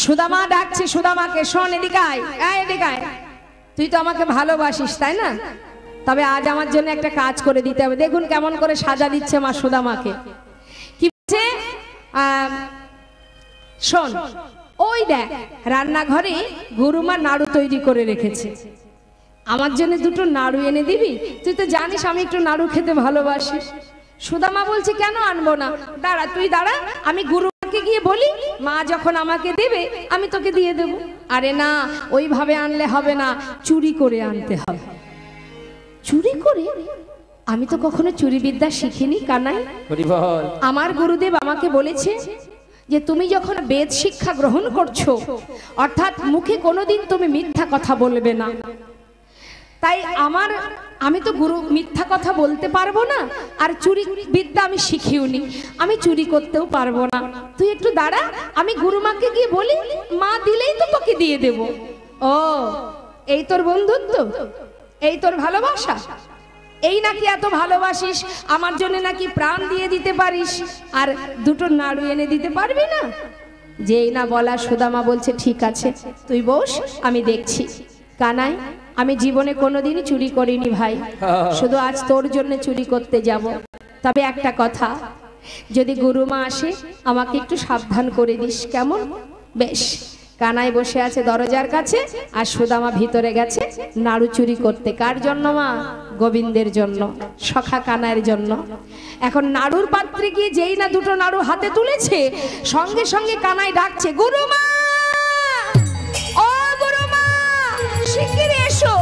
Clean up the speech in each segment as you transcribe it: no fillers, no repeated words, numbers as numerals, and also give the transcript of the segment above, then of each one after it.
সুদামা ডাকছে সুদামাকে, শোন এদিকে আয়, এদিকে আয়, তুই তো আমাকে ভালোবাসিস তাই না, তবে আজ আমার জন্য একটা কাজ করে দিতে হবে। দেখুন কেমন করে সাজা দিচ্ছে মা সুদামাকে। কি বলছে? শোন, ওই দেখ রান্নাঘরে গুরুমা নাড়ু তৈরি করে রেখেছে, আমার জন্য দুটো নাড়ু এনে দিবি? তুই তো জানিস আমি একটু নাড়ু খেতে ভালোবাসি। সুদামা বলছে কেন আনবো না, দাঁড়া তুই দাঁড়া, আমি গুরুমাকে গিয়ে বলি, মা যখন আমাকে দেবে আমি তোকে দিয়ে দেব। আরে না, ওইভাবে আনলে হবে না, চুরি করে আনতে হবে। চুরি করে? আমি তো কখনো চুরি বিদ্যা শিখিনি কানাই। আমার গুরুদেব আমাকে বলেছে যে তুমি যখন বেদ শিক্ষা গ্রহণ করছো, অর্থাৎ মুখে কোনোদিন তুমি মিথ্যা কথা বলবে না। তাই আমি তো গুরু মিথ্যা কথা বলতে পারবো না, আর চুরি বিদ্যা আমি শিখিওনি, আমি চুরি করতেও পারবো না। তুই একটু দাঁড়া, আমি গুরুমাকে গিয়ে বলি, মা দিলেই তো তোকে দিয়ে দেব। ও, এই তোর বন্ধুত্ব, এই তোর ভালোবাসা, এই নাকি এত ভালোবাসিস, আমার জন্য নাকি প্রাণ দিয়ে দিতে পারিস, আর দুটো নাড়ু এনে দিতে পারবি না? যেই না বলা সুদামা বলছে ঠিক আছে তুই বস, আমি দেখছি। কানাই, আমি জীবনে কোনোদিনই চুরি করিনি ভাই, শুধু আজ তোর জন্য চুরি করতে যাব। তবে একটা কথা, যদি গুরুমা আসে আমাকে একটু সাবধান করে দিস, কেমন? বেশ। কানাই বসে আছে দরজার কাছে, আর সুদামা ভিতরে গেছে নাড়ু চুরি করতে। কার জন্য মা? গোবিন্দের জন্য, সখা কানাইয়ের জন্য। এখন নাড়ুর পাত্রে গিয়ে যেই না দুটো নাড়ু হাতে তুলেছে, সঙ্গে সঙ্গে কানাই ডাকছে, গুরুমা, ও গুরুমা, শিগগিরই এসো।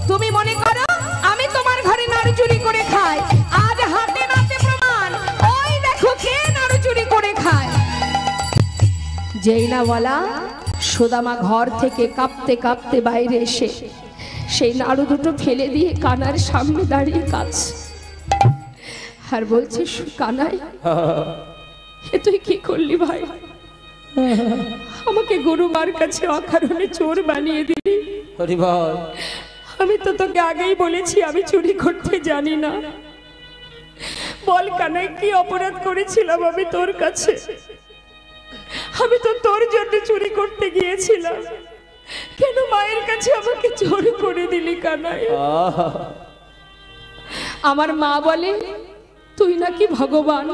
তুমি মনে করো আমি তোমার ঘরে নাড়ু চুরি করে খাই? আজ হাতে নাতে প্রমাণ, ওই দেখো কে নাড়ু চুরি করে খায়। যেই না বলা, সুদামা ঘর থেকে কাঁপতে কাঁপতে বাইরে এসে সেই নাড়ু দুটো ফেলে দিয়ে কানার সামনে দাঁড়িয়ে কাঁদছে, আর বলছে, কানাই, এ তুই কি করলি ভাই? আমাকে গুরুমার কাছে অকারণে চোর বানিয়ে দিলি। আমি তো তোকে আগেই বলেছি আমি চুরি করতে জানি না। বল কানাই, কি অপরাধ করেছিলাম আমি তোর কাছে? আমি তো তোর জন্য চুরি করতে গিয়েছিলাম, কেন মায়ের কাছে আমাকে চোর করে দিলি কানাই? আমার মা বলে তুই নাকি ভগবান,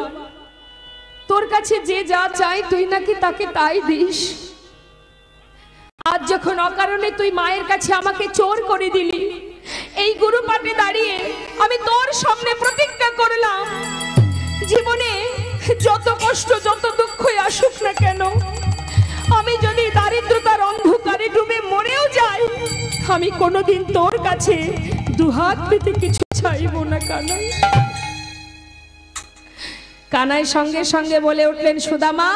তোর কাছে যে যা চাই তুই নাকি তাকে তাই দিস। আজ যখন অকারণে তুই মায়ের কাছে আমাকে চোর করে দিলি, এই গুরুপাটে দাঁড়িয়ে আমি তোর সামনে প্রতিজ্ঞা করলাম, জীবনে যত কষ্ট যত দুঃখই আসুক না কেন, আমি যদি দারিদ্রতার অন্ধকারে ডুবে মরেও যাই, আমি কোনোদিন তোর কাছে দুহাত পেতে কিছু চাইব না কানাই। কানাই সঙ্গে সঙ্গে বলে উঠলেন, সুদামা,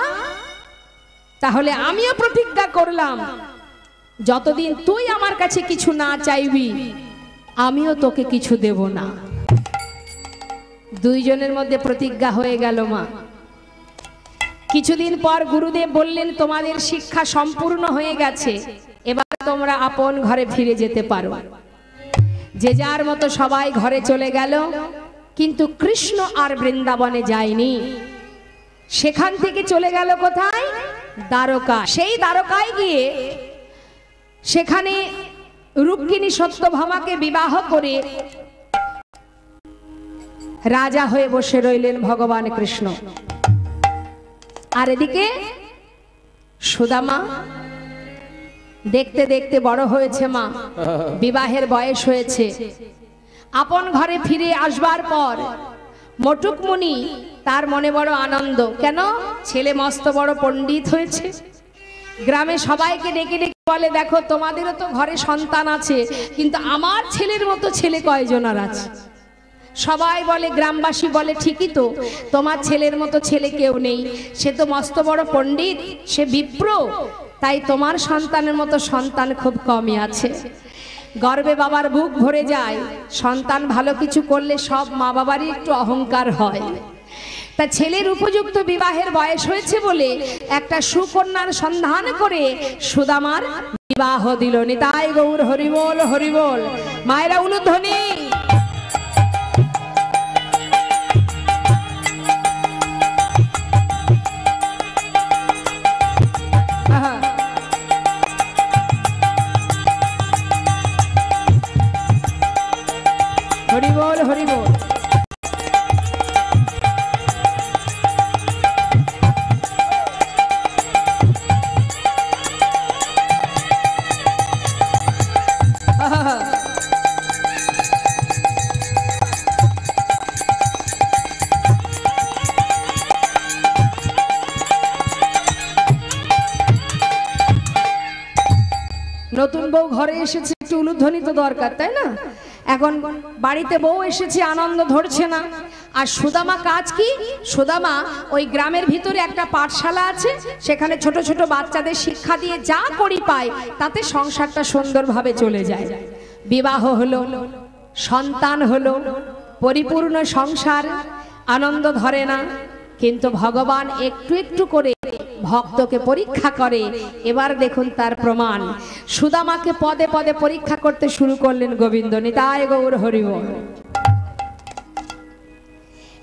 তাহলে আমিও প্রতিজ্ঞা করলাম, যতদিন তুই আমার কাছে কিছু না চাইবি আমিও তোকে কিছু দেব না। দুইজনের মধ্যে প্রতিজ্ঞা হয়ে গেল মা। কিছুদিন পর গুরুদেব বললেন, তোমাদের শিক্ষা সম্পূর্ণ হয়ে গেছে, এবার তোমরা আপন ঘরে ফিরে যেতে পারো। যে যার মতো সবাই ঘরে চলে গেল, কিন্তু কৃষ্ণ আর বৃন্দাবনে যায়নি। সেখান থেকে চলে গেল কোথায়? দ্বারকা। সেই দ্বারকায় গিয়ে সেখানে রুক্মিণী সত্যভামাকে বিবাহ করে রাজা হয়ে বসে রইলেন ভগবান কৃষ্ণ। আর এদিকে সুদামা দেখতে দেখতে বড় হয়েছে মা, বিবাহের বয়স হয়েছে। আপন ঘরে ফিরে আসবার পর মটুক মুনি, তার মনে বড় আনন্দ, কেন? ছেলে মস্ত বড় পণ্ডিত হয়েছে। গ্রামে সবাইকে ডেকে ডেকে বলে, দেখো তোমাদেরও তো ঘরে সন্তান আছে, কিন্তু আমার ছেলের মতো ছেলে কয়জনার আছে? সবাই বলে, গ্রামবাসী বলে, ঠিকই তো, তোমার ছেলের মতো ছেলে কেউ নেই, সে তো মস্ত বড় পণ্ডিত, সে বিপ্র, তাই তোমার সন্তানের মতো সন্তান খুব কমই আছে। গর্বে বাবার বুক ভরে যায়, সন্তান ভালো কিছু করলে সব মা বাবারই একটু অহংকার হয়। তা ছেলের উপযুক্ত বিবাহের বয়স হয়েছে বলে একটা সুকন্যার সন্ধান করে সুদামার বিবাহ দিল। নিতাই গৌর হরিবোল হরিবোল। মায়েরা উলুধ্বনি। হরি বল। নতুন বউ ঘরে এসেছে, একটু উলুধ্বনি তো দরকার, তাই না? এখন বাড়িতে বউ এসেছে, আনন্দ ধরছে না। আর সুদামা কাজ কি? সুদামা ওই গ্রামের ভিতরে একটা পাঠশালা আছে, সেখানে ছোট ছোট বাচ্চাদের শিক্ষা দিয়ে যা করি পায় তাতে সংসারটা সুন্দরভাবে চলে যায়। বিবাহ হলো, সন্তান হলো, পরিপূর্ণ সংসার, আনন্দ ধরে না। কিন্তু ভগবান একটু একটু করে ভক্তকে পরীক্ষা করে। এবার দেখুন তার প্রমাণ। সুদামাকে পদে পদে পরীক্ষা করতে শুরু করলেন গোবিন্দ। নিতাই গৌর হরি বল।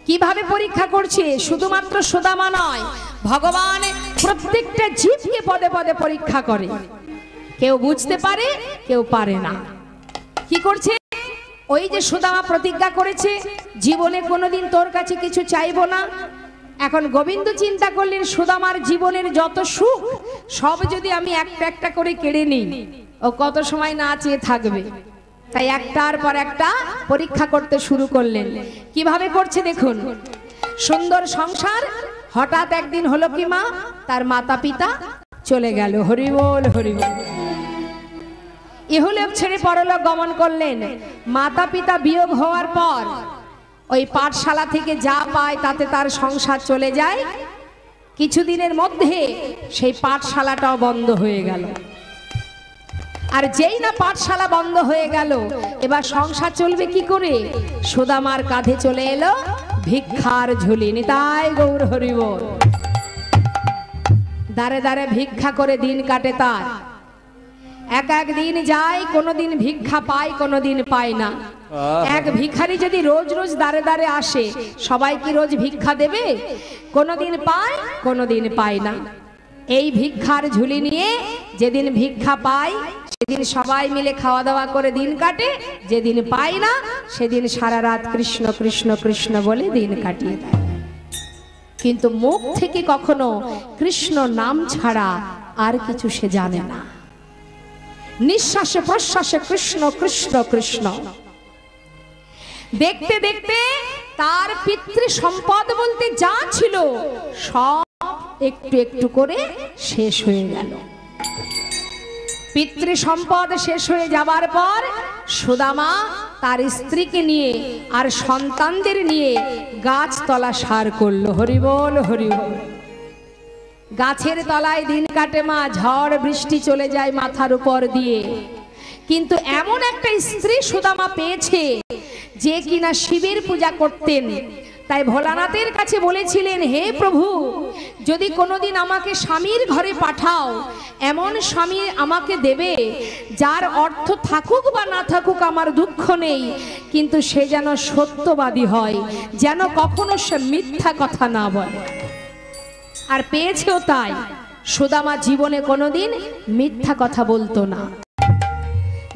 কিভাবে পরীক্ষা করছে? শুধুমাত্র সুদামা নয়, ভগবান প্রত্যেকটা জীবকে পদে পদে পরীক্ষা করে। কেউ বুঝতে পারে, কেউ পারে না। কি করছে? ওই যে সুদামা প্রতিজ্ঞা করেছে, জীবনে কোনোদিন তোর কাছে কিছু চাইবো না। এখন গোবিন্দ চিন্তা করলেন, সুদামার জীবনের যত সুখ সব যদি আমি একটা একটা করে কেড়ে নিই, ও কত সময় না চেয়ে থাকবে। তাই একটার পর একটা পরীক্ষা করতে শুরু করলেন। কিভাবে করছে দেখুন। সুন্দর সংসার, হঠাৎ একদিন হলো কি মা, তার মাতা পিতা চলে গেল। হরি বল হরি বল। ইহলোক ছেড়ে পরলোক গমন করলেন। মাতা পিতা বিয়োগ হওয়ার পর ওই পাঠশালা থেকে যা পায় তাতে তার সংসার চলে যায়। কিছুদিনের মধ্যে সেই পাঠশালাটাও বন্ধ হয়ে গেল। আর যেই না পাঠশালা বন্ধ হয়ে গেল, এবার সংসার চলবে কি করে? সুদামার কাঁধে চলে এলো ভিক্ষার ঝুলি। নিতাই গৌর হরি বল। দাঁড়ে দাঁড়ে ভিক্ষা করে দিন কাটে তার। এক এক দিন যায়, কোনোদিন ভিক্ষা পায়, কোনোদিন পায় না। এক ভিখারি যদি রোজ রোজ দাঁড়ে দাঁড়ে আসে, সবাই কি রোজ ভিক্ষা দেবে? কোনোদিন পায়, কোনোদিন পায় না। এই ভিক্ষার ঝুলি নিয়ে যেদিন ভিক্ষা পায় সেদিন সবাই মিলে খাওয়া দাওয়া করে দিন কাটে, যেদিন পায় না সেদিন সারা রাত কৃষ্ণ কৃষ্ণ কৃষ্ণ বলে দিন কাটিয়ে দেয়। কিন্তু মুখ থেকে কখনো কৃষ্ণ নাম ছাড়া আর কিছু সে জানে না। নিঃশ্বাসে প্রশ্বাসে কৃষ্ণ কৃষ্ণ কৃষ্ণ। দেখতে দেখতে তার পিতৃ সম্পদ বলতে যা ছিল সব একটু একটু করে শেষ হয়ে গেল। পিতৃ সম্পদ শেষ হয়ে যাবার পর সুদামা তার স্ত্রীকে নিয়ে আর সন্তানদের নিয়ে গাছতলা সার করলো। হরি বল হরি বল। গাছের তলায় দিন কাটে মা, ঝড় বৃষ্টি চলে যায় মাথার উপর দিয়ে। কিন্তু এমন একটা স্ত্রী সুদামা পেয়েছে যে কিনা শিবের পূজা করতেন। তাই ভোলানাথের কাছে বলেছিলেন, হে প্রভু, যদি কোনোদিন আমাকে স্বামীর ঘরে পাঠাও, এমন স্বামী আমাকে দেবে যার অর্থ থাকুক বা না থাকুক আমার দুঃখ নেই, কিন্তু সে যেন সত্যবাদী হয়, যেন কখনো সে মিথ্যা কথা না বলে। আর পেয়েছেও তাই। সুদামা জীবনে কোনোদিন মিথ্যা কথা বলতো না।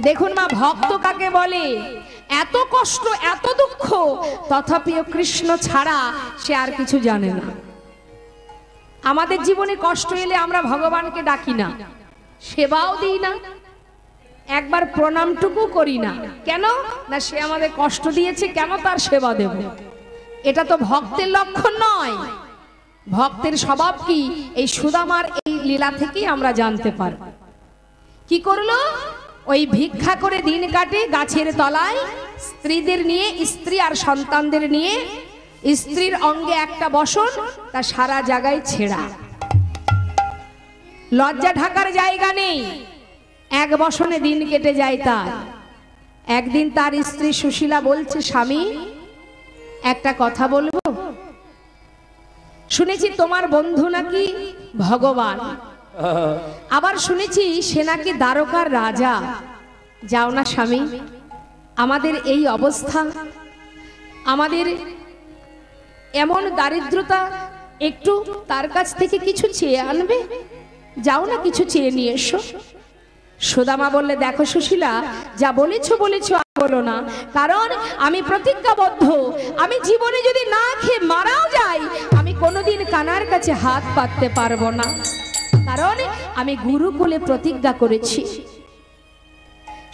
দেখুন মা, ভক্ত কাকে বলে? এত কষ্ট এত দুঃখ তথাপিও কৃষ্ণ ছাড়া সে আর কিছু জানে না। আমাদের জীবনে কষ্ট এলে আমরা ভগবানকে ডাকি না, সেবাও দিই না, একবার প্রণামটুকু করি না। কেন না? সে আমাদের কষ্ট দিয়েছে, কেন তার সেবা দেব? এটা তো ভক্তের লক্ষণ নয়। ভক্তের স্বভাব কি? এই সুদামার এই লীলা থেকেই আমরা জানতে পারব। কি করলো? ওই ভিক্ষা করে দিন কাটে গাছের তলায়, স্ত্রীদের নিয়ে, স্ত্রী আর সন্তানদের নিয়ে। স্ত্রীর অঙ্গে একটা বসন, তা সারা জায়গায় ছেঁড়া, লজ্জা ঢাকার জায়গা নেই। এক বসনে দিন কেটে যায় তার। একদিন তার স্ত্রী সুশীলা বলছে, স্বামী একটা কথা বলবো? শুনেছি তোমার বন্ধু নাকি ভগবান, আবার শুনেছি সে নাকি দ্বারকার রাজা। যাও না স্বামী, আমাদের এই অবস্থা, আমাদের এমন দারিদ্রতা, একটু তার কাছ থেকে কিছু চেয়ে আনবে। যাও না, কিছু চেয়ে নিয়ে এসো। সুদামা বললে, দেখো সুশীলা, যা বলেছো বলেছো, বলো না, কারণ আমি প্রতিজ্ঞাবদ্ধ, আমি জীবনে যদি না খেয়ে মারাও যাই আমি কোনোদিন কানার কাছে হাত পাততে পারবো না, কারণ আমি গুরুকুলে প্রতিজ্ঞা করেছি।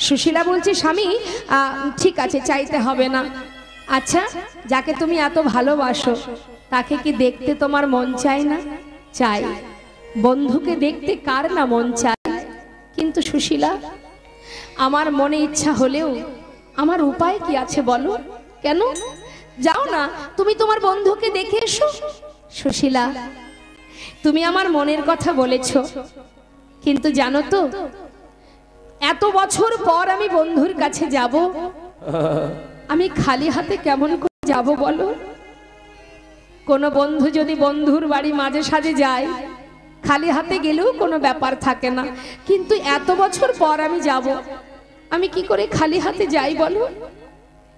সুশীলা বলছে স্বামী ঠিক আছে, চাইতে হবে না। আচ্ছা, যাকে তুমি এত ভালোবাসো তাকে কি দেখতে তোমার মন চায় না? চাই। বন্ধুকে দেখতে কার না মন চায়? কিন্তু সুশীলা, আমার মনে ইচ্ছা হলেও আমার উপায় কি আছে বলো? কেন? যাও না, তুমি তোমার বন্ধুকে দেখে এসো। সুশীলা, তুমি আমার মনের কথা বলেছ, কিন্তু জানো তো এত বছর পর আমি বন্ধুর কাছে যাব, আমি খালি হাতে কেমন করে যাব বলো? কোনো বন্ধু যদি বন্ধুর বাড়ি মাঝে সাঝে যায়, খালি হাতে গেলেও কোনো ব্যাপার থাকে না, কিন্তু এত বছর পর আমি যাব, আমি কি করে খালি হাতে যাই বলো?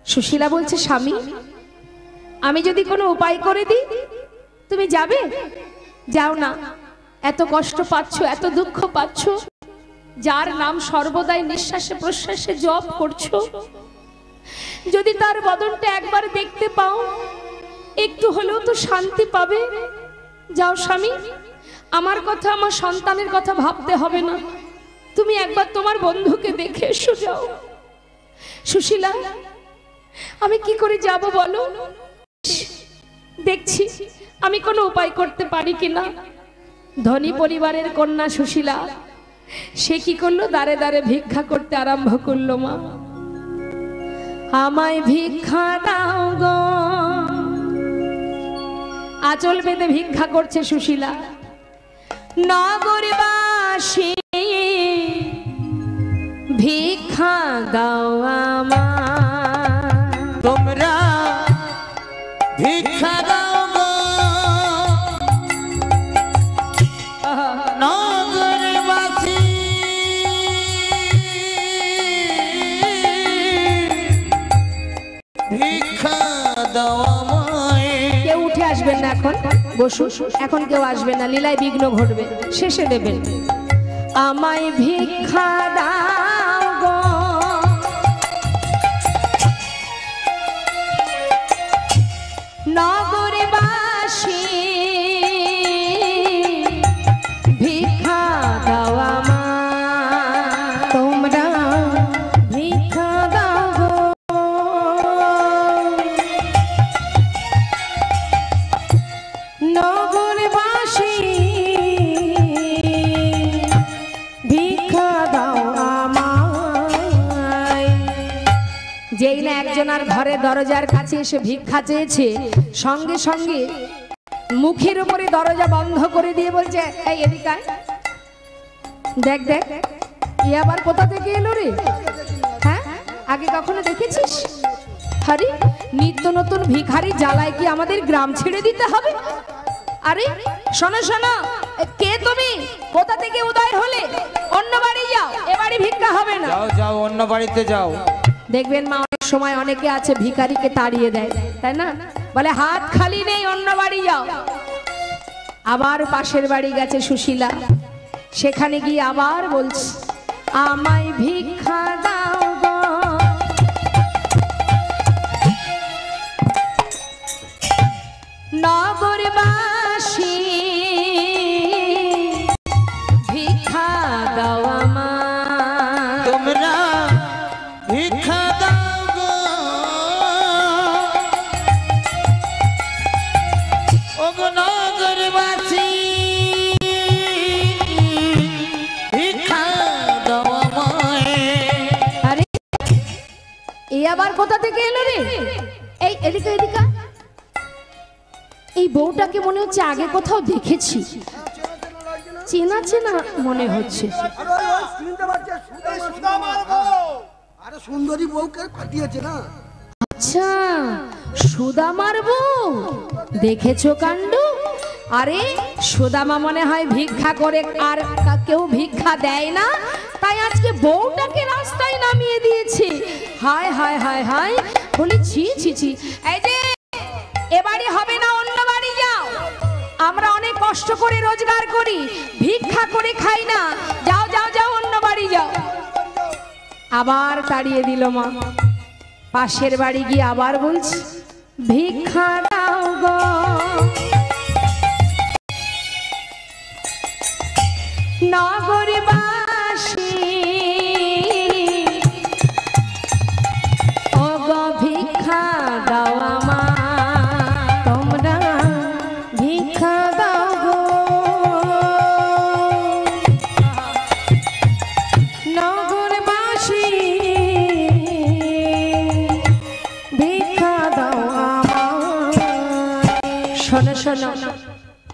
সুশীলা বলছে স্বামী, আমি যদি কোনো উপায় করে দিই তুমি যাবে? যাও না, এত কষ্ট পাচ্ছ, এত দুঃখ পাচ্ছ, যার নাম সর্বদাই নিঃশ্বাসে প্রশ্বাসে জপ করছো, যদি তার বদনটা একবার দেখতে পাও একটু হলেও তো শান্তি পাবে। যাও স্বামী, আমার কথা, আমার সন্তানের কথা ভাবতে হবে না, তুমি একবার তোমার বন্ধুকে দেখে এসো, যাও। সুশীলা, আমি কি করে যাব বলো? দেখছি আমি কোনো উপায় করতে পারি কিনা। ধনী পরিবারের কন্যা সুশীলা, সে কি করলো? দাঁড়ে দাঁড়ে ভিক্ষা করতে আরম্ভ করলো। মা, আমায় ভিক্ষা দাও গো। আঁচল বেঁধে ভিক্ষা করছে সুশীলা। নগরবাসী ভিক্ষা দাও আমায়, তোমরা ভিক্ষা দাও গো। নগরবাসী ভিক্ষা দাও আমায়। কেউ উঠে আসবেন না, এখন বসুন, এখন কেউ আসবে না, লীলায় বিঘ্ন ঘটবে, শেষে দেবেন। আমায় ভিক্ষা দাও গো, নগরবাসী ভিক্ষা দাও আমায়, তোমরা ভিক্ষা দাও গো। নগরবাসী ভিক্ষা দাও আমায়। যেই না একজনের ঘরে দরজার কাছে এসে ভিক্ষা চেয়েছে, সঙ্গে সঙ্গে মুখের উপরে দরজা বন্ধ করে দিয়ে বলছে, এই এদিকে আয়। দেখ দেখ, ই আবার কোথা থেকে এলো রে? হ্যাঁ, আগে কখনো দেখেছিস? আরে, নিত্য নতুন ভিখারি জ্বালায় কি আমাদের গ্রাম ছেড়ে দিতে হবে? আরে শোনো শোনো, কে তুমি? কোথা থেকে উদয় হলে? অন্য বাড়ি যাও, এ বাড়ি ভিক্ষা হবে না। যাও যাও, অন্য বাড়িতে যাও। দেখবেন মা, অনেক সময় অনেকে আছে ভিখারিকে তাড়িয়ে দেয়, তাই না? বলে হাত খালি নেই, অন্য বাড়ি যাও। আবার পাশের বাড়ি গেছে সুশীলা, সেখানে গিয়ে আবার বলছে, আমায় ভিক্ষা দাও গো। নগরবাসী ভিক্ষা দাও আমায়, তোমরা ভিক্ষা দাও গো। ওগো নগরবাসী ভিক্ষা দাও আমায়। আরে, এই আবার কোথা থেকে এলো রে? এই এদিকে এদিকে, এই বউটাকে মনে হচ্ছে আগে কোথাও দেখেছি, চেনা চেনা মনে হচ্ছে। আরে সুন্দরী বউকে পাঠিয়েছে না? আচ্ছা, সুদামার বউ, দেখেছো কাণ্ড? আরে সুদামা মনে হয় ভিক্ষা করে আর কেউ ভিক্ষা দেয় না, তাই আজকে বউটাকে রাস্তায় নামিয়ে দিয়েছে। হায় হায় হায় হায়, বলি ছি ছি ছি। এই যে, এ বাড়ি হবে না, অন্য বাড়ি যাও। আমরা অনেক কষ্ট করে রোজগার করি, ভিক্ষা করে খাই না, যাও যাও যাও, অন্য বাড়ি যাও। আবার তাড়িয়ে দিল মা। পাশের বাড়ি গিয়ে আবার বলছি ভিক্ষা দাও গো, নগরবাসী ও গো ভিক্ষা দাও আমায়, তোমরা ভিক্ষা দাও গো, নগরবাসী ভিক্ষা দাও আমায়। শোনো শোনো,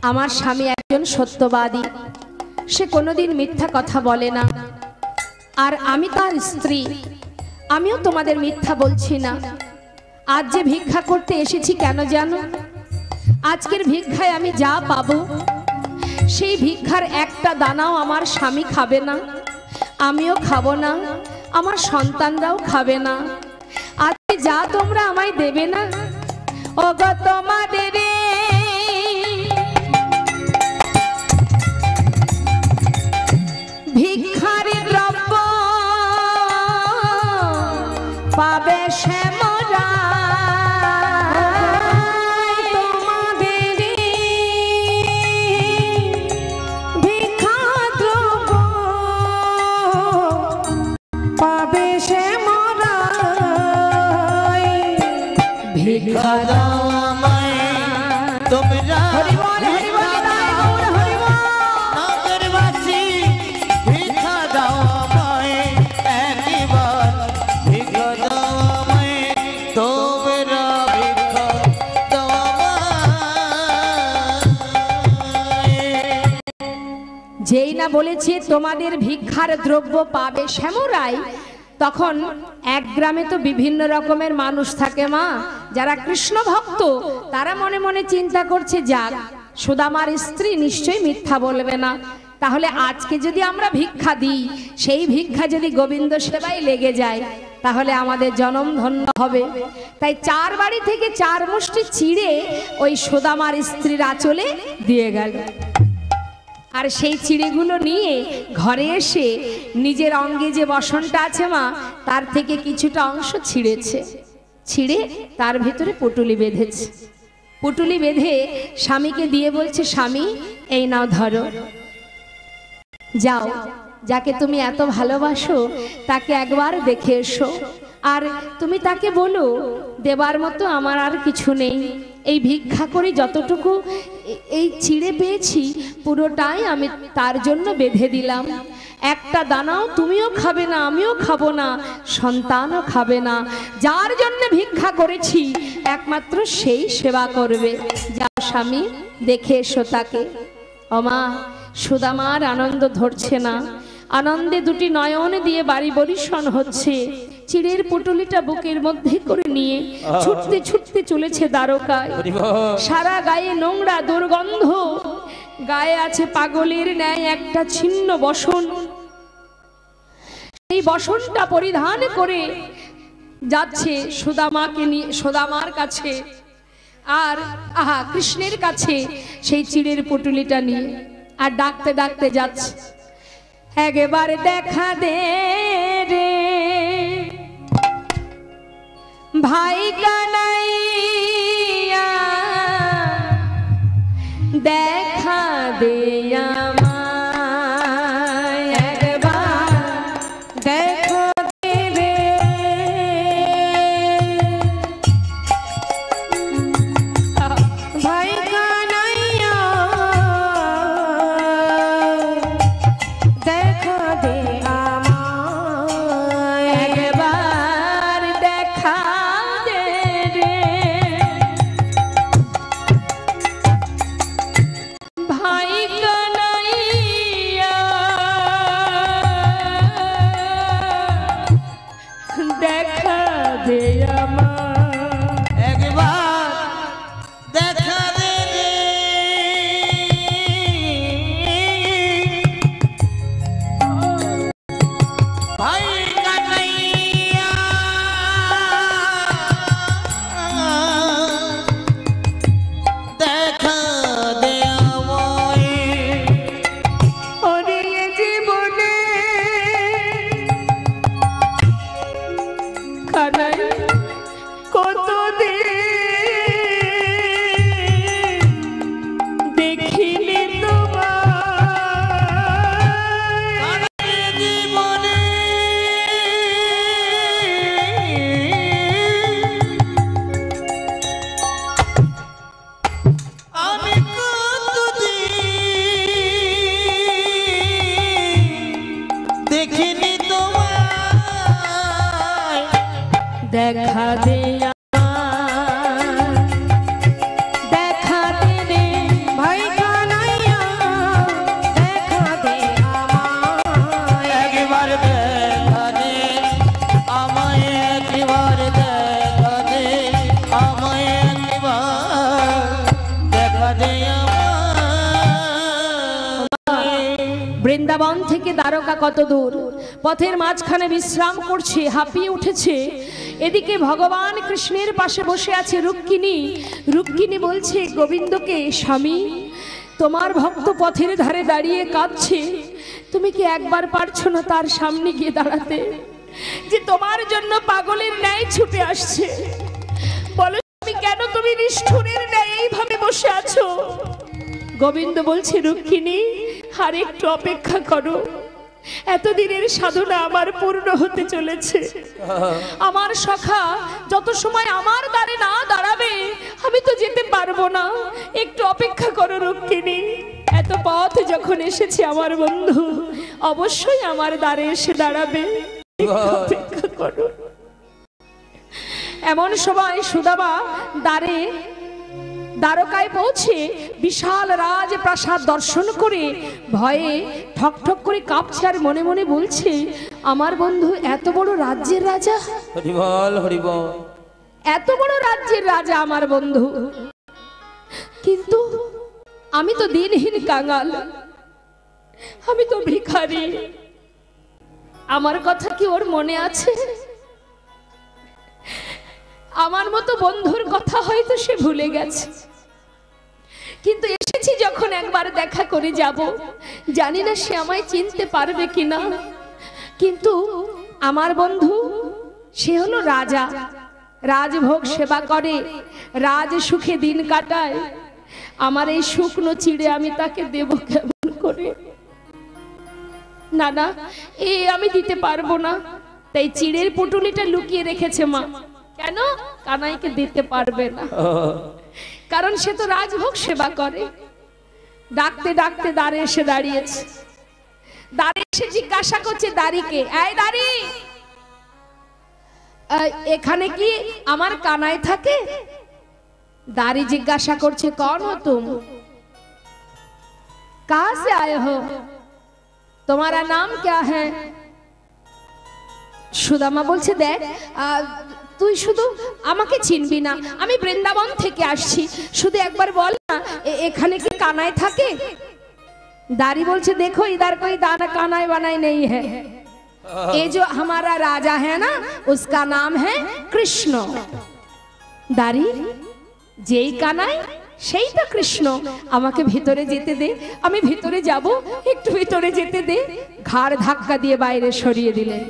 আমার স্বামী একজন সত্যবাদী, সে কোনোদিন মিথ্যা কথা বলে না, আর আমি তার স্ত্রী, আমিও তোমাদের মিথ্যা বলছি না। আজ যে ভিক্ষা করতে এসেছি কেন জানো? আজকের ভিক্ষায় আমি যা পাবো সেই ভিক্ষার একটা দানাও আমার স্বামী খাবে না, আমিও খাবো না, আমার সন্তানরাও খাবে না। আজকে যা তোমরা আমায় দেবে না, ওগো তোমাদের ভিক্ষার দ্রব্য পাবে সে মোরা, তোমাদের ভিক্ষা দ্রব্য পাবে সে মোরা, ভিক্ষা দাও আমায় তোমরা, নগরবাসী ভিক্ষা দাও আমায়, একবার ভিক্ষা দাও আমায় তোমরা, ভিক্ষা দাও আমায়। যেই না বলেছে তোমাদের ভিক্ষার দ্রব্য পাবে শ্যামরাই, তখন এক গ্রামে তো বিভিন্ন রকমের মানুষ থাকে মা, যারা কৃষ্ণ ভক্ত, তারা মনে মনে চিন্তা করছে যাক সুদামার স্ত্রী নিশ্চয়ই মিথ্যা বলবে না, তাহলে আজকে যদি আমরা ভিক্ষা দিই, সেই ভিক্ষা যদি গোবিন্দ সেবায় লেগে যায়, তাহলে আমাদের জনম ধন্য হবে। তাই চার বাড়ি থেকে চার মুষ্টি চিড়ে ওই সুদামার স্ত্রীর আঁচলে দিয়ে গেল, আর সেই চিড়েগুলো নিয়ে ঘরে এসে নিজের অঙ্গে যে বসনটা আছে মা, তার থেকে কিছুটা অংশ ছিঁড়েছে, ছিঁড়ে তার ভিতরে পুটুলি বেঁধেছে, পুটুলি বেঁধে স্বামীকে দিয়ে বলছে স্বামী এই নাও ধরো, যাও যাকে তুমি এত ভালোবাসো তাকে একবার দেখে এসো, আর তুমি তাকে বলো দেবার মতো আমার আর কিছু নেই, এই ভিক্ষা করে যতটুকু এই চিড়ে পেয়েছি পুরোটাই আমি তার জন্য বেঁধে দিলাম, একটা দানাও তুমিও খাবে না, আমিও খাবো না, সন্তানও খাবে না, যার জন্য ভিক্ষা করেছি একমাত্র সেই সেবা করবে, যাও স্বামী দেখে এসো তাকে। ওমা সুদামার আনন্দ ধরছে না, আনন্দে দুটি নয়ন দিয়ে বাড়ি বরিশন হচ্ছে, চিড়ের পুটুলিটা বুকের মধ্যে করে নিয়ে ছুটতে ছুটতে চলেছে দ্বারকায়। সারা গায়ে নোংরা দুর্গন্ধ, গায়ে আছে পাগলের ন্যায় একটা ছিন্ন বসন, এই বসনটা পরিধান করে যাচ্ছে সুদামাকে নিয়ে, সুদামার কাছে, আর আহা কৃষ্ণের কাছে সেই চিড়ের পুটুলিটা নিয়ে, আর ডাকতে ডাকতে যাচ্ছে একবার দেখা দে রে ভাই কানাইয়া, দেখা দে আমায়, একবার দেখা দে রে ভাই কানাইয়া, দেখা দে আমায়, একবার দেখা দে রে দেখিনি তোমায় দেখা দে দেখা দে রে ভাই কানাইয়া, দেখা দে আমায়। একবার দেখা দে আমায়, একবার দেখা দে আমায়, একবার দেখা দে আমায়। বৃন্দাবন থেকে দ্বারকা কত দূর, পথের মাঝখানে বিশ্রাম করছে, হাঁপিয়ে উঠেছে। এদিকে ভগবান কৃষ্ণের পাশে বসে আছে রুক্মিণী। রুক্মিণী বলছে গোবিন্দকে, স্বামী তোমার ভক্ত পথের ধারে দাঁড়িয়ে কাঁদছে, তুমি কি একবার পারছো না তার সামনে গিয়ে দাঁড়াতে, যে তোমার জন্য পাগলের ন্যায় ছুটে আসছে? বলো স্বামী, কেন তুমি নিষ্ঠুরের ন্যায় এইভাবে বসে আছো? গোবিন্দ বলছে, রুক্মিণী আর একটু অপেক্ষা করো, এতদিনের সাধনা আমার পূর্ণ হতে চলেছে। আমার সখা যত সময় আমার দ্বারে না দাঁড়াবে আমি তো যেতে পারবো না, একটু অপেক্ষা করো রুক্মিণী। এত পথ যখন এসেছে আমার বন্ধু অবশ্যই আমার দ্বারে এসে দাঁড়াবে, একটু অপেক্ষা করো। এমন সময় সুদামা দ্বারকায় পৌঁছে বিশাল রাজপ্রাসাদ দর্শন করে ভয়ে ঠক ঠক করে কাঁপছে আর মনে মনে বলছে, আমার বন্ধু এত বড় রাজ্যের রাজা, হরিবল হরিবল, এত বড় রাজ্যের রাজা আমার বন্ধু, কিন্তু আমি তো দিনহীন কাঙাল, আমি তো ভিখারি, আমার কথা কি ওর মনে আছে? আমার মতো বন্ধুর কথা হয়তো সে ভুলে গেছে, কিন্তু এসেছি যখন একবার দেখা করে যাব, জানি না সে আমায় চিনতে পারবে কিনা। কিন্তু আমার বন্ধু সে হলো রাজা, রাজভোগ সেবা করে, রাজ সুখে দিন কাটায়, আমার এই শুকনো চিড়ে আমি তাকে দেব কেমন করে? না না, আমি দিতে পারবো না। তাই চিড়ের পুটুলিটা লুকিয়ে রেখেছে মা। কেন? কানাইকে দিতে পারবে না, কারণ সে তো রাজভোগ সেবা করে। ডাকতে ডাকতে দ্বারে এসে দাঁড়িয়েছে, দ্বারে এসে জিজ্ঞাসা করছে দাঁড়িকে, এই দাঁড়ি, এখানে কি আমার কানাই থাকে? दारी जिज्ञासा करछे कौन हो तुम, कहाँ से आए हो, तुम्हारा नाम क्या है? সুদামা বলছে দেখ তুই শুধু আমাকে চিনবি না, আমি বৃন্দাবন থেকে আসছি, শুধু একবার বল না এখানে কি কানাই থাকে? दारी बोलছে देखो इधर कोई दाना कानाई बनाई नहीं है, ये जो हमारा राजा है ना उसका नाम है कृष्ण। दारी যেই কানাই সেই তো কৃষ্ণ, আমাকে ভিতরে যেতে দে, আমি ভিতরে যাব, একটু ভিতরে যেতে দে। ঘাড় ধাক্কা দিয়ে বাইরে সরিয়ে দিলেন।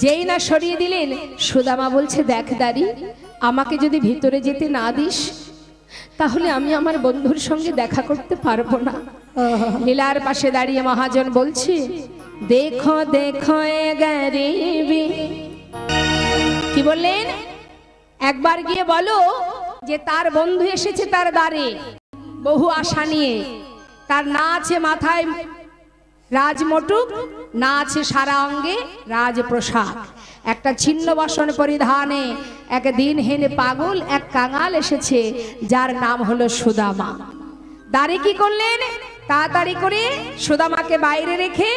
যেই না সরিয়ে দিলেন সুদামা বলছে দেখ দাঁড়ি, আমাকে যদি ভিতরে যেতে না দিস তাহলে আমি আমার বন্ধুর সঙ্গে দেখা করতে পারবো না। লীলার পাশে দাঁড়িয়ে মহাজন বলছে দেখো দেখো এ গরিবি, কি বললেন? একবার গিয়ে বলো যে তার বন্ধু এসেছে তার দ্বারে বহু আশা নিয়ে, তার না আছে মাথায় রাজমটুক, না আছে সারা অঙ্গে রাজপ্রসাদ, একটা ছিন্ন বসন পরিধানে এক দিনহীন পাগল এক কাঙাল এসেছে যার নাম হলো সুদামা। দাঁড়ি কি করলেন? তাড়াতাড়ি করে সুদামাকে বাইরে রেখে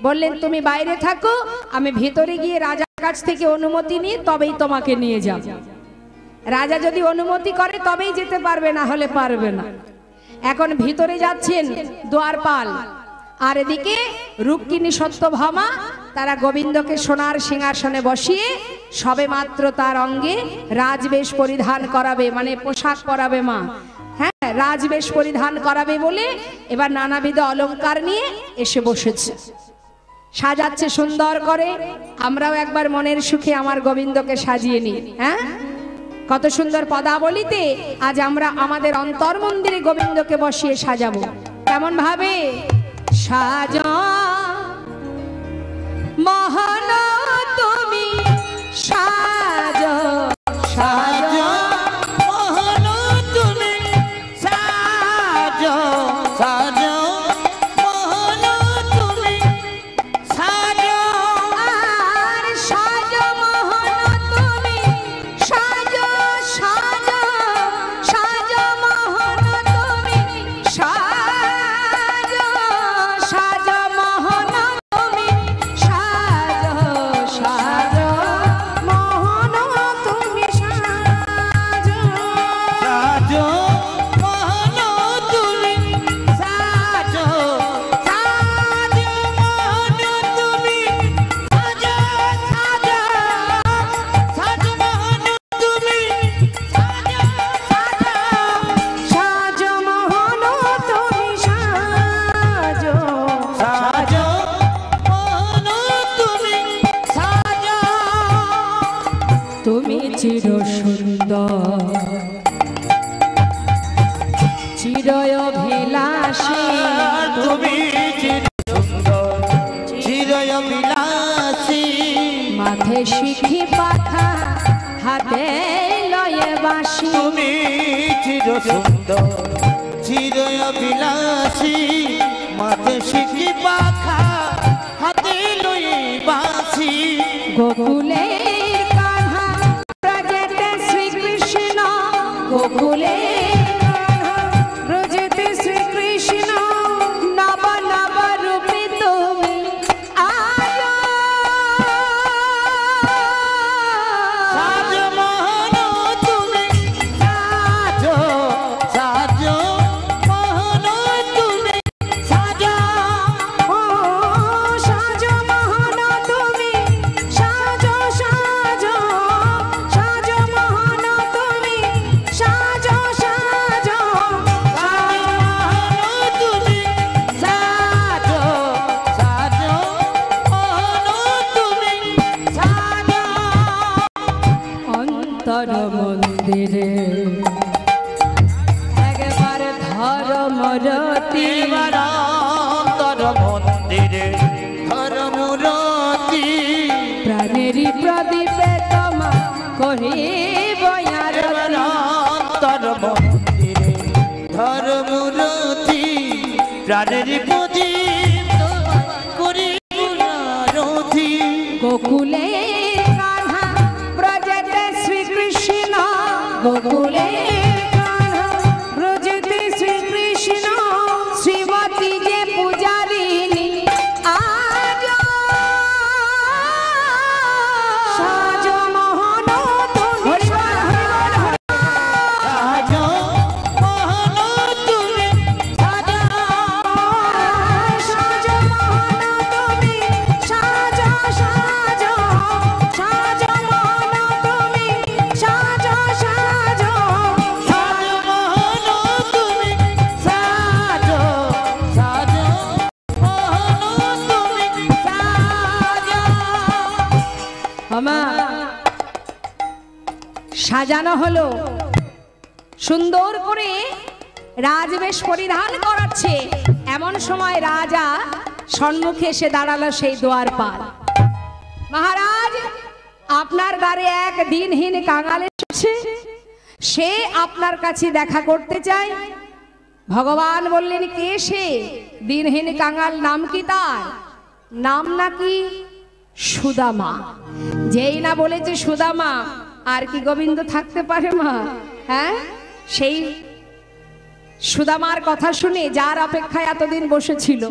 বললেন তুমি বাইরে থাকো, আমি ভিতরে গিয়ে রাজার কাছ থেকে অনুমতি নিয়ে তবেই তোমাকে নিয়ে যাব। রাজা যদি অনুমতি করে তবেই যেতে পারবে, না হলে পারবে না। এখন ভিতরে যাচ্ছেন দ্বারপাল, আর এদিকে রুক্মিণী সত্যভামা তারা গোবিন্দকে সোনার সিংহাসনে বসিয়ে সবে মাত্র তার অঙ্গে রাজবেশ পরিধান করাবে, মানে পোশাক পরাবে মা, হ্যাঁ রাজবেশ পরিধান করাবে বলে এবার নানাবিধ অলংকার নিয়ে এসে বসেছে, সাজাচ্ছে সুন্দর করে। আমরাও একবার মনের সুখে আমার গোবিন্দকে সাজিয়ে নিই। হ্যাঁ, কত সুন্দর পদাবলিতে আজ আমরা আমাদের অন্তর মন্দিরে গোবিন্দকে বসিয়ে সাজাবো। কেমন ভাবে? সাজা মহান তুমি সাজা, সাজো মোহন তুমি সাজো, সাজো মোহন তুমি চির সুন্দর চিরভিলাষী তুমি চির সুন্দর চিরবিলাসী মাথে শিখি পাখা হাতে লয়ে বাঁশি তুমি চির সুন্দর চিরবিলাসী মাথে শিখি পাখা হাতে লই বাঁশি গোকুলের কান্হা ব্রজেতে শ্রীকৃষ্ণ গোকুলের কান্হা ব্রজেতে শ্রীকৃষ্ণ নব নব রূপে তুমি আয়ো সাজো মোহন তুমি সাজো সাজো মোহন তুমি সাজো ও সাজো মোহন তুমি সাজো সাজো সাজো মোহন তুমি সাজো সাজো তুমি সাজো সাজো মোহন তুমি সাজো অন্তর মন্দিরে একবার ধর্মরতি অন্তর মন্দিরে ধর্মরতি প্রাণেরই প্রদীপে তোমা কহিব আরতি অন্তর মন্দিরে ধর্মরতি প্রাণের প্রদীপ করি রথি গোকুলে কান্হা ব্রজেতে শ্রীকৃষ্ণ গোকুলে কান্হা ব্রজেতে শ্রীকৃষ্ণ শ্রীমতী যে পূজারিণী আজ সাজ মোহন তুমি সাজো মোহন তুমি সাজো সাজ মোহন তুমি সাজ সাজ সাজ মোহন তুমি সাজ সাজ সাজো মোহন তুমি সাজো সাজো মোহন তুমি সাজো আমা সাজানো হলো সুন্দর করে রাজবেশ পরিধান করাচ্ছে এমন সময় রাজা সম্মুখে এসে দাঁড়ালো সেই দুয়ারপাল মহারাজ আপনার দ্বারে এক দিনহীন কাঙাল এসেছে সে আপনার কাছে দেখা করতে চায় ভগবান বললেন কে সে দিনহীন কাঙাল নাম কি তার নাম নাকি সুদামা যেই না বলেছে সুদামা আর কি গোবিন্দ থাকতে পারে মা হ্যাঁ সেই সুদামার কথা শুনে যার অপেক্ষায় এতদিন বসেছিল